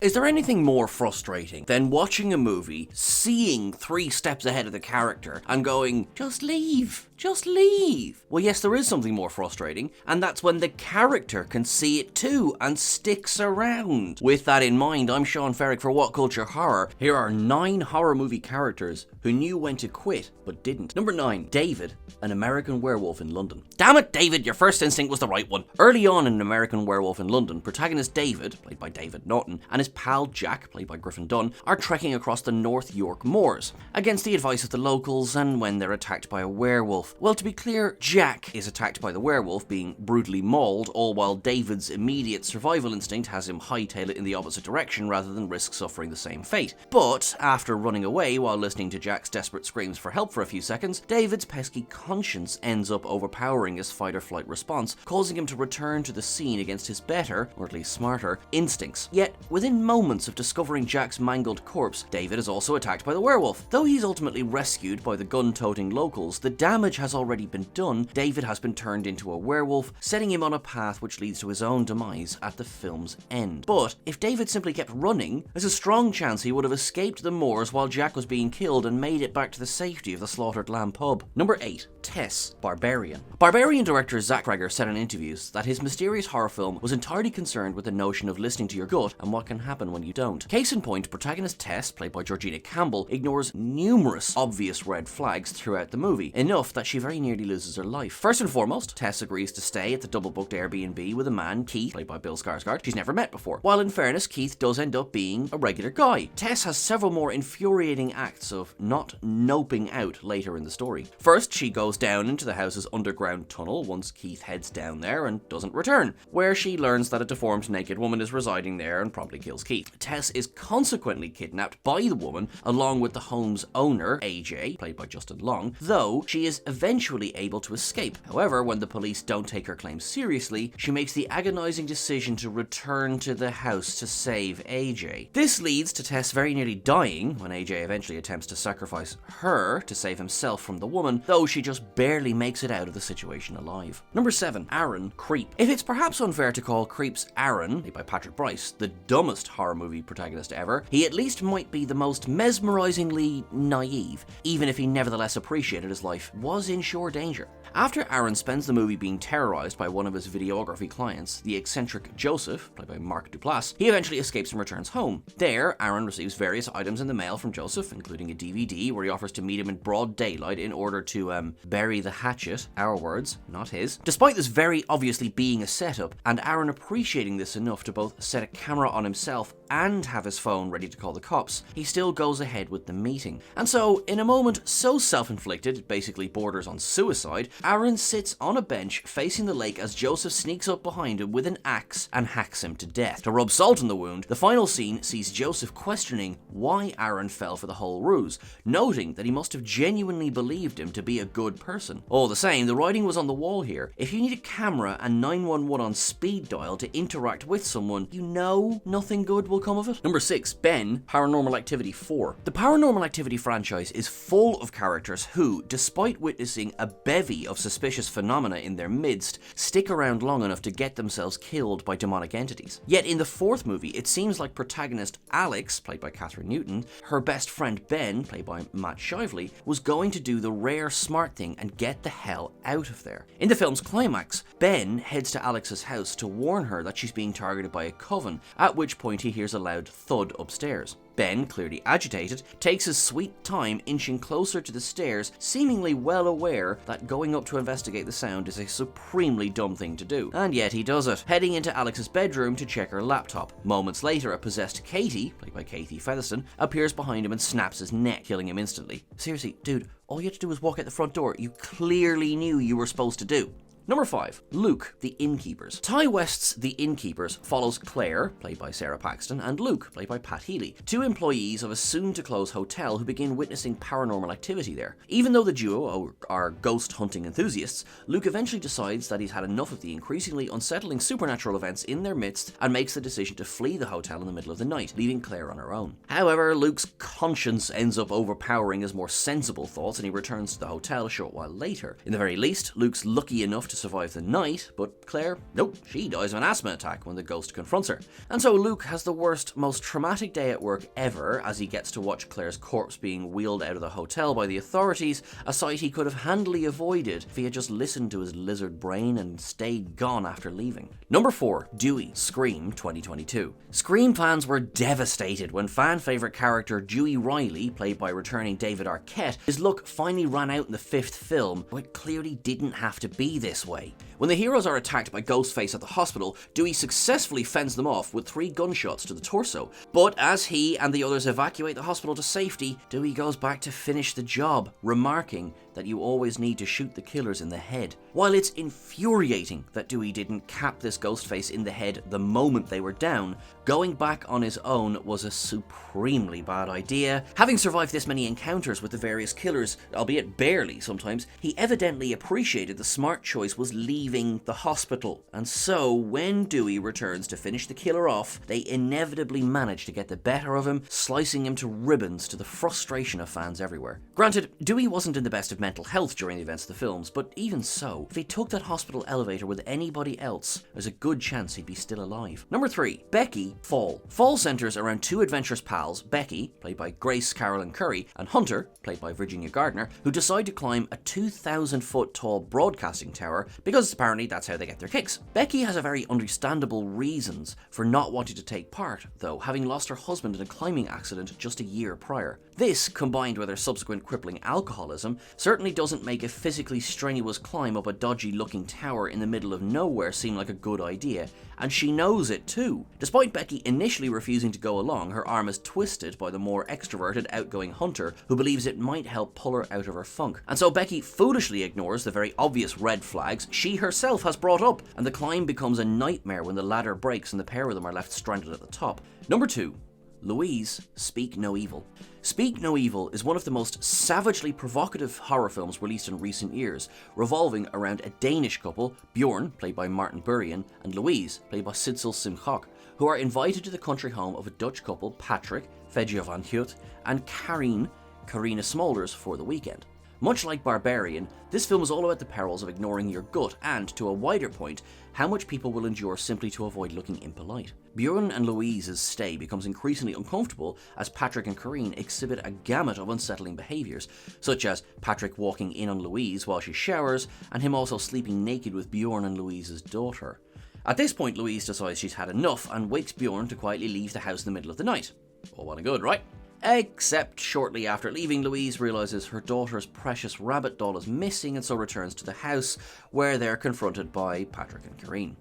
Is there anything more frustrating than watching a movie, seeing 3 steps ahead of the character, and going, just leave, just leave? Well, yes, there is something more frustrating, and that's when the character can see it too and sticks around. With that in mind, I'm Sean Ferrick for What Culture Horror. Here are 9 horror movie characters who knew when to quit, but didn't. Number 9, David, an American werewolf in London. Damn it, David, your first instinct was the right one. Early on in An American Werewolf in London, protagonist David, played by David Naughton, and his pal Jack, played by Griffin Dunn, are trekking across the North York moors, against the advice of the locals and when they're attacked by a werewolf. Well, to be clear, Jack is attacked by the werewolf, being brutally mauled, all while David's immediate survival instinct has him hightail it in the opposite direction rather than risk suffering the same fate. But, after running away while listening to Jack's desperate screams for help for a few seconds, David's pesky conscience ends up overpowering his fight-or-flight response, causing him to return to the scene against his better, or at least smarter, instincts. Yet, within moments of discovering Jack's mangled corpse, David is also attacked by the werewolf. Though he's ultimately rescued by the gun-toting locals, the damage has already been done. David has been turned into a werewolf, setting him on a path which leads to his own demise at the film's end. But if David simply kept running, there's a strong chance he would have escaped the moors while Jack was being killed and made it back to the safety of the Slaughtered Lamb pub. Number 8, TESS, Barbarian. Barbarian director Zach Cregger said in interviews that his mysterious horror film was entirely concerned with the notion of listening to your gut and what can happen when you don't. Case in point, protagonist Tess, played by Georgina Campbell, ignores numerous obvious red flags throughout the movie, enough that she very nearly loses her life. First and foremost, Tess agrees to stay at the double-booked Airbnb with a man, Keith, played by Bill Skarsgård, she's never met before. While in fairness, Keith does end up being a regular guy. Tess has several more infuriating acts of not noping out later in the story. First, she goes down into the house's underground tunnel once Keith heads down there and doesn't return, where she learns that a deformed naked woman is residing there and promptly kills Keith. Tess is consequently kidnapped by the woman along with the home's owner, AJ, played by Justin Long, though she is eventually able to escape. However, when the police don't take her claims seriously, she makes the agonizing decision to return to the house to save AJ. This leads to Tess very nearly dying when AJ eventually attempts to sacrifice her to save himself from the woman, though she just barely makes it out of the situation alive. Number 7, Aaron, Creep. If it's perhaps unfair to call Creep's Aaron, played by Patrick Bryce, the dumbest horror movie protagonist ever, he at least might be the most mesmerizingly naive, even if he nevertheless appreciated his life was in sure danger. After Aaron spends the movie being terrorized by one of his videography clients, the eccentric Joseph, played by Mark Duplass, he eventually escapes and returns home. There, Aaron receives various items in the mail from Joseph, including a DVD where he offers to meet him in broad daylight in order to, bury the hatchet, our words, not his. Despite this very obviously being a setup, and Aaron appreciating this enough to both set a camera on himself and have his phone ready to call the cops, he still goes ahead with the meeting. And so, in a moment so self-inflicted it basically borders on suicide, Aaron sits on a bench facing the lake as Joseph sneaks up behind him with an axe and hacks him to death. To rub salt in the wound, the final scene sees Joseph questioning why Aaron fell for the whole ruse, noting that he must have genuinely believed him to be a good person. All the same, the writing was on the wall here. If you need a camera and 911 on speed dial to interact with someone, you know nothing good will come of it. Number 6, Ben, Paranormal Activity 4. The Paranormal Activity franchise is full of characters who, despite witnessing a bevy of suspicious phenomena in their midst, stick around long enough to get themselves killed by demonic entities. Yet in the 4th movie, it seems like protagonist Alex, played by Catherine Newton, her best friend Ben, played by Matt Shively, was going to do the rare smart thing and get the hell out of there. In the film's climax, Ben heads to Alex's house to warn her that she's being targeted by a coven, at which point he hears a loud thud upstairs. Ben, clearly agitated, takes his sweet time inching closer to the stairs, seemingly well aware that going up to investigate the sound is a supremely dumb thing to do. And yet he does it, heading into Alex's bedroom to check her laptop. Moments later, a possessed Katie, played by Katie Featherston, appears behind him and snaps his neck, killing him instantly. Seriously, dude, all you had to do was walk out the front door. You clearly knew you were supposed to do. Number 5, Luke, the Innkeepers. Ty West's The Innkeepers follows Claire, played by Sarah Paxton, and Luke, played by Pat Healy, 2 employees of a soon-to-close hotel who begin witnessing paranormal activity there. Even though the duo are ghost hunting enthusiasts, Luke eventually decides that he's had enough of the increasingly unsettling supernatural events in their midst and makes the decision to flee the hotel in the middle of the night, leaving Claire on her own. However, Luke's conscience ends up overpowering his more sensible thoughts and he returns to the hotel a short while later. In the very least, Luke's lucky enough to survive the night, but Claire, nope, she dies of an asthma attack when the ghost confronts her. And so Luke has the worst, most traumatic day at work ever as he gets to watch Claire's corpse being wheeled out of the hotel by the authorities, a sight he could have handily avoided if he had just listened to his lizard brain and stayed gone after leaving. Number 4, Dewey, Scream 2022. Scream fans were devastated when fan favourite character Dewey Riley, played by returning David Arquette, his luck finally ran out in the 5th film, but it clearly didn't have to be this way. When the heroes are attacked by Ghostface at the hospital, Dewey successfully fends them off with 3 gunshots to the torso. But as he and the others evacuate the hospital to safety, Dewey goes back to finish the job, remarking that you always need to shoot the killers in the head. While it's infuriating that Dewey didn't cap this Ghostface in the head the moment they were down, going back on his own was a supremely bad idea. Having survived this many encounters with the various killers, albeit barely sometimes, he evidently appreciated the smart choice was leaving the hospital. And so, when Dewey returns to finish the killer off, they inevitably manage to get the better of him, slicing him to ribbons to the frustration of fans everywhere. Granted, Dewey wasn't in the best of mental health during the events of the films, but even so, if he took that hospital elevator with anybody else, there's a good chance he'd be still alive. Number 3, Becky, Fall. Fall centers around 2 adventurous pals, Becky, played by Grace Carolyn Curry, and Hunter, played by Virginia Gardner, who decide to climb a 2,000-foot tall broadcasting tower because apparently that's how they get their kicks. Becky has a very understandable reasons for not wanting to take part, though, having lost her husband in a climbing accident just a year prior. This, combined with her subsequent crippling alcoholism, certainly doesn't make a physically strenuous climb up a dodgy-looking tower in the middle of nowhere seem like a good idea, and she knows it too. Despite Becky initially refusing to go along, her arm is twisted by the more extroverted, outgoing Hunter, who believes it might help pull her out of her funk. And so Becky foolishly ignores the very obvious red flags she herself has brought up, and the climb becomes a nightmare when the ladder breaks and the pair of them are left stranded at the top. Number 2. Louise, Speak No Evil. Speak No Evil is one of the most savagely provocative horror films released in recent years, revolving around a Danish couple, Bjorn, played by Martin Burian, and Louise, played by Sidsel Simchok, who are invited to the country home of a Dutch couple, Patrick, Fedje van Hut, and Karina Smolders, for the weekend. Much like Barbarian, this film is all about the perils of ignoring your gut and, to a wider point, how much people will endure simply to avoid looking impolite. Bjorn and Louise's stay becomes increasingly uncomfortable as Patrick and Karine exhibit a gamut of unsettling behaviours, such as Patrick walking in on Louise while she showers, and him also sleeping naked with Bjorn and Louise's daughter. At this point, Louise decides she's had enough and wakes Bjorn to quietly leave the house in the middle of the night. All well and good, right? Except shortly after leaving, Louise realises her daughter's precious rabbit doll is missing and so returns to the house, where they're confronted by Patrick and Karine.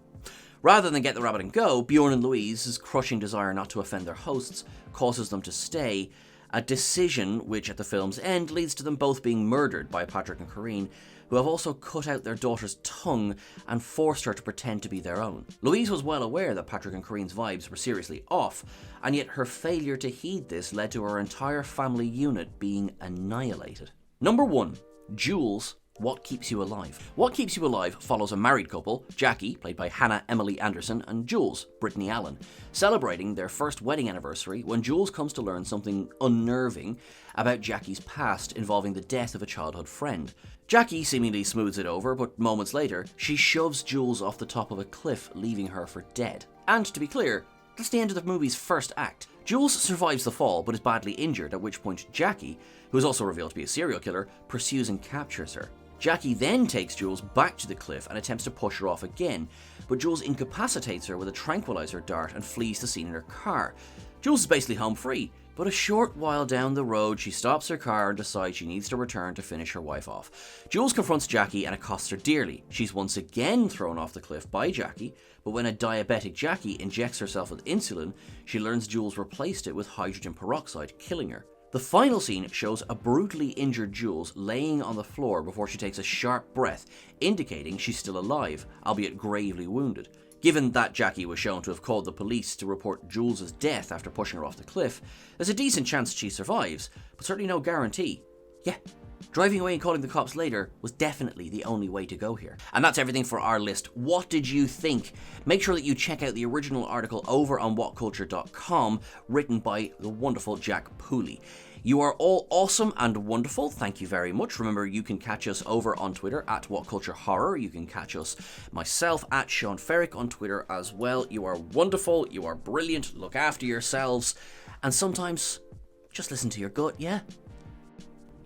Rather than get the rabbit and go, Bjorn and Louise's crushing desire not to offend their hosts causes them to stay, a decision which at the film's end leads to them both being murdered by Patrick and Karine, who have also cut out their daughter's tongue and forced her to pretend to be their own. Louise was well aware that Patrick and Karine's vibes were seriously off, and yet her failure to heed this led to her entire family unit being annihilated. Number 1. Jules, What Keeps You Alive. What Keeps You Alive follows a married couple, Jackie, played by Hannah Emily Anderson, and Jules, Brittany Allen, celebrating their first wedding anniversary when Jules comes to learn something unnerving about Jackie's past involving the death of a childhood friend. Jackie seemingly smooths it over, but moments later, she shoves Jules off the top of a cliff, leaving her for dead. And to be clear, that's the end of the movie's first act. Jules survives the fall, but is badly injured, at which point Jackie, who is also revealed to be a serial killer, pursues and captures her. Jackie then takes Jules back to the cliff and attempts to push her off again, but Jules incapacitates her with a tranquilizer dart and flees the scene in her car. Jules is basically home free, but a short while down the road she stops her car and decides she needs to return to finish her wife off. Jules confronts Jackie and accosts her dearly. She's once again thrown off the cliff by Jackie, but when a diabetic Jackie injects herself with insulin, she learns Jules replaced it with hydrogen peroxide, killing her. The final scene shows a brutally injured Jules laying on the floor before she takes a sharp breath, indicating she's still alive, albeit gravely wounded. Given that Jackie was shown to have called the police to report Jules' death after pushing her off the cliff, there's a decent chance she survives, but certainly no guarantee. Yeah, Driving away and calling the cops later was definitely the only way to go here. And that's everything for our list. What did you think? Make sure that you check out the original article over on whatculture.com, written by the wonderful Jack Pooley. You are all awesome and wonderful. Thank you very much. Remember, you can catch us over on Twitter at WhatCultureHorror. You can catch us, myself, at Sean Ferrick on Twitter as well. You are wonderful. You are brilliant. Look after yourselves. And sometimes, just listen to your gut, yeah?